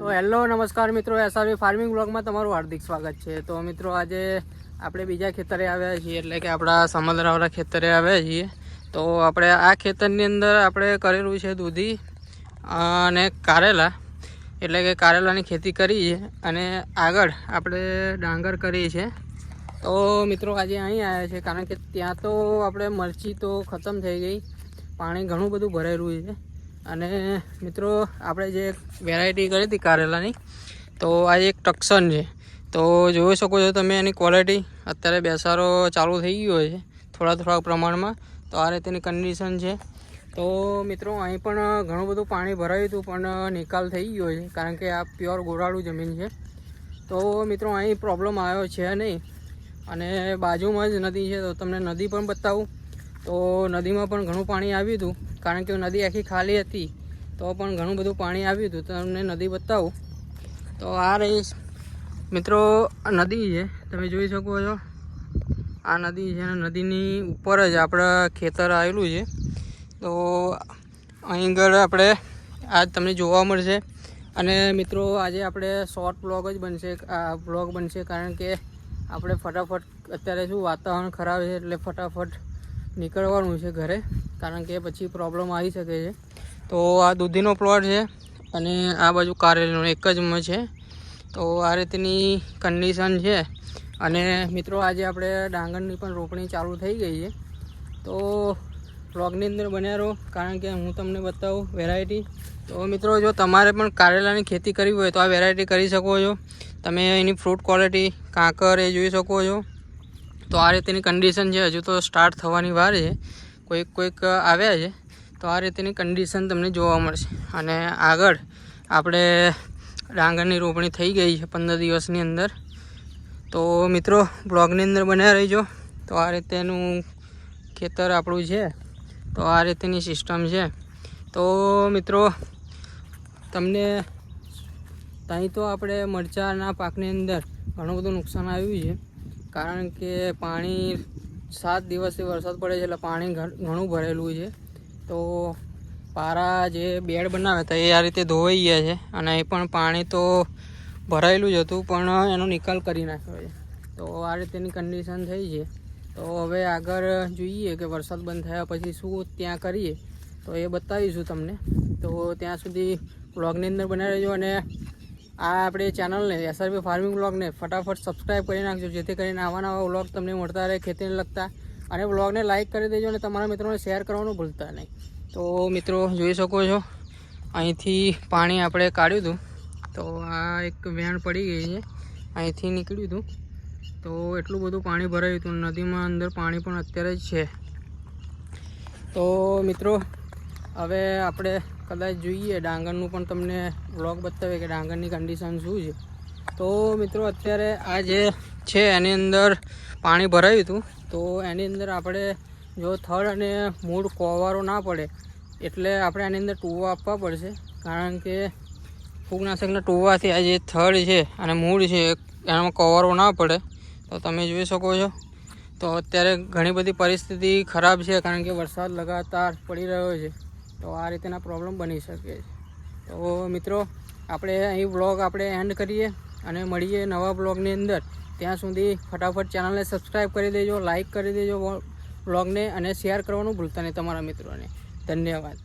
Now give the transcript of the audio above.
Hello નમસ્કાર મિત્રો, એસઆરવી farming બ્લોગમાં તમારું હાર્દિક સ્વાગત છે। તો મિત્રો આજે આપણે બીજા ખેતરે આવ્યા છીએ, એટલે કે આપણા સમલરાવાળા ખેતરે આવ્યા છીએ। તો આપણે આ ખેતરની અંદર આપણે કરેલું છે દૂધી અને કારેલા, એટલે કે કારેલાની ખેતી કરી છે અને આગળ આપણે ડાંગર કરી છે। તો મિત્રો આજે અહીં આવ્યા છે કારણ કે ત્યાં તો આપણે મરચી તો ખતમ થઈ ગઈ, પાણી ઘણું બધું ભરેલું છે। અને મિત્રો આપણે જે વેરાયટી કરી હતી કારેલાની, તો આ એક ટક્સન છે। તો જોઈ શકો છો તમે એની ક્વોલિટી, અત્યારે બેસારો ચાલુ થઈ ગયો છે થોડા પ્રમાણમાં। તો આ રીતની કન્ડિશન છે। તો મિત્રો અહીં પણ ઘણું બધું પાણી ભરાયું હતું પણ નિકાલ થઈ ગયો છે કારણ કે આ પ્યોર ગોરાળું જમીન છે। તો મિત્રો અહીં પ્રોબ્લેમ આવ્યો છે નહીં, અને બાજુમાં જ નદી છે તો તમને નદી પણ બતાવું। તો નદીમાં પણ ઘણું પાણી આવ્યું હતું કારણ કે નદી આખી ખાલી હતી, તો પણ ઘણું બધું પાણી આવ્યું હતું, તો તમને નદી બતાવું। તો આ રહી મિત્રો નદી છે, તમે જોઈ શકો છો આ નદી છે, અને નદીની ઉપર જ આપણા ખેતર આવેલું છે। તો અહીં આગળ આપણે આજ તમને જોવા મળશે। અને મિત્રો આજે આપણે શોર્ટ બ્લોગ જ બનશે, આ બ્લોગ બનશે કારણ કે આપણે ફટાફટ અત્યારે શું વાતાવરણ ખરાબ છે એટલે ફટાફટ નીકળવાનું છે ઘરે, કારણ કે પછી પ્રોબ્લેમ આવી શકે છે। તો આ દૂધીનો પ્લોટ છે અને આ બાજુ કારેલીનો એક જ છે। તો આ રીતની કન્ડિશન છે। અને મિત્રો આજે આપણે ડાંગરની પણ રોપણી ચાલુ થઈ ગઈ છે। તો બ્લોગની અંદર બન્યા રહો કારણ કે હું તમને બતાવું વેરાયટી। તો મિત્રો જો તમારે પણ કારેલાની ખેતી કરવી હોય તો આ વેરાયટી કરી શકો છો તમે। એની ફ્રૂટ ક્વોલિટી, કાંકર એ જોઈ શકો છો। તો આ રીતની કન્ડિશન છે, હજુ તો સ્ટાર્ટ થવાની વાર છે, કોઈક આવ્યા છે। તો આ રીતની કન્ડિશન તમને જોવા મળશે। અને આગળ આપણે ડાંગરની રોપણી થઈ ગઈ છે 15 દિવસની અંદર। તો મિત્રો બ્લોગની અંદર બન્યા રહીજો। તો આ રીતેનું ખેતર આપણું છે, તો આ રીતની સિસ્ટમ છે। તો મિત્રો તમને ત્યાં તો આપણે મરચાંના પાકની અંદર ઘણું બધું નુકસાન આવ્યું છે કારણ કે પાણી 7 દિવસથી વરસાદ પડે છે એટલે પાણી ઘણું ભરેલું છે। તો પારા જે બેડ બનાવે તો એ આ રીતે ધોવાઈ ગયા છે, અને એ પણ પાણી તો ભરાયેલું જ હતું પણ એનો નિકાલ કરી નાખ્યો છે। તો આ રીતેની કન્ડિશન થઈ છે। તો હવે આગળ જોઈએ કે વરસાદ બંધ થયા પછી શું ત્યાં કરીએ, તો એ બતાવીશું તમને। તો ત્યાં સુધી વ્લોગની અંદર બનાવી રહેજો, અને આ આપણે ચેનલને એસઆરવી ફાર્મિંગ વ્લોગને ફટાફટ સબસ્ક્રાઈબ કરી નાખજો, જેથી કરીને નવા વ્લોગ તમને મળતા રહે ખેતીને લગતા। અને વ્લોગને લાઇક કરી દેજો અને તમારા મિત્રોને શેર કરવાનું ભૂલતા નહીં। તો મિત્રો જોઈ શકો છો અહીંથી પાણી આપણે કાઢ્યું હતું, તો આ એક વેણ પડી ગઈ છે, અહીંથી નીકળ્યું હતું। તો એટલું બધું પાણી ભરાયું હતું, નદીમાં અંદર પાણી પણ અત્યારે જ છે। તો મિત્રો હવે આપણે કદાચ જોઈએ ડાંગરનું પણ તમને વ્લોગ બતાવે કે ડાંગરની કન્ડિશન શું છે। તો મિત્રો અત્યારે આ જે છે એની અંદર પાણી ભરાયું હતું, તો એની અંદર આપણે જો થડ અને મૂળ કોવારો ના પડે એટલે આપણે આની અંદર ટૂવા આપવા પડશે, કારણ કે ફૂગનાશકના ટૂવાથી આ જે થડ છે અને મૂળ છે એનામાં કોવારો ના પડે। તો તમે જોઈ શકો છો તો અત્યારે ઘણી બધી પરિસ્થિતિ ખરાબ છે કારણ કે વરસાદ લગાતાર પડી રહ્યો છે, તો આ રીતેના પ્રોબ્લેમ બની શકે છે। તો મિત્રો આપણે અહીં વ્લોગ આપણે એન્ડ કરીએ અને મળીએ નવા બ્લોગની અંદર। ત્યાં સુધી ફટાફટ ચેનલને સબસ્ક્રાઈબ કરી દેજો, લાઇક કરી દેજો વ્લોગને, અને શેર કરવાનું ભૂલતા નહીં તમારા મિત્રોને। ધન્યવાદ।